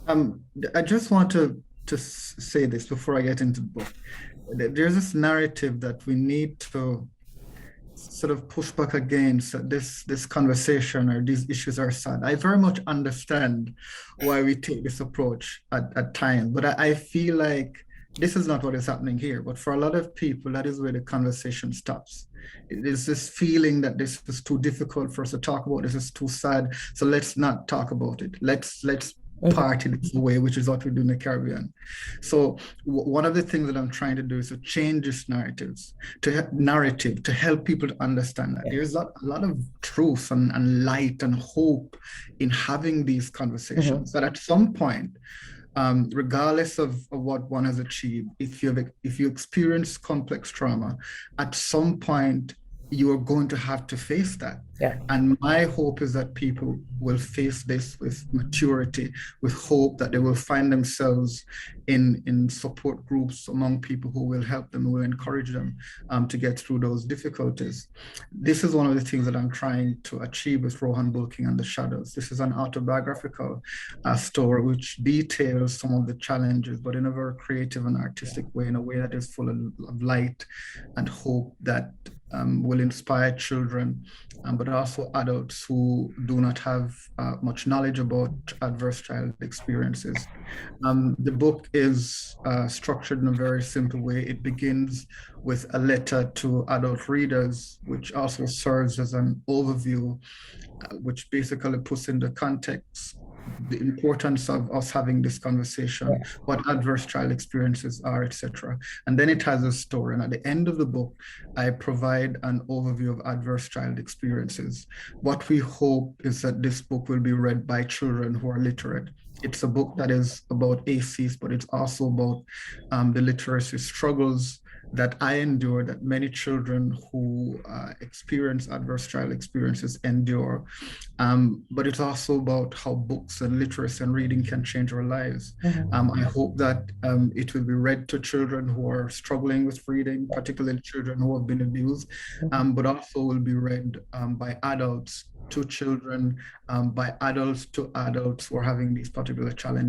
I just want to say this before I get into the book. There's this narrative that we need to sort of push back against this conversation or these issues are sad. I very much understand why we take this approach at times, but I feel like this is not what is happening here. But for a lot of people, that is where the conversation stops. It is this feeling that this is too difficult for us to talk about. This is too sad. So let's not talk about it. Let's Mhm. party this way, which is what we do in the Caribbean. So one of the things that I'm trying to do is to change this narrative to help people to understand that Yeah. there's a lot of truth and light and hope in having these conversations. Mhm. That at some point, regardless of what one has achieved, if you experience complex trauma, at some point you are going to have to face that. Yeah. And my hope is that people will face this with maturity, with hope that they will find themselves in support groups among people who will help them, who will encourage them to get through those difficulties. This is one of the things that I'm trying to achieve with Rohan Bulking and the Shadows. This is an autobiographical story which details some of the challenges, but in a very creative and artistic way, in a way that is full of light and hope that will inspire children, but also adults who do not have much knowledge about adverse child experiences. The book is structured in a very simple way. It begins with a letter to adult readers, which also serves as an overview, which basically puts into context the importance of us having this conversation, Yeah. what adverse child experiences are, etc. And then it has a story. And at the end of the book, I provide an overview of adverse child experiences. What we hope is that this book will be read by children who are literate. It's a book that is about ACEs, but it's also about the literacy struggles that I endure, that many children who experience adverse child experiences endure. But it's also about how books and literacy and reading can change our lives. Mhm. I hope that it will be read to children who are struggling with reading, Yeah. particularly children who have been abused, Mhm. but also will be read by adults to children, by adults to adults who are having these particular challenges.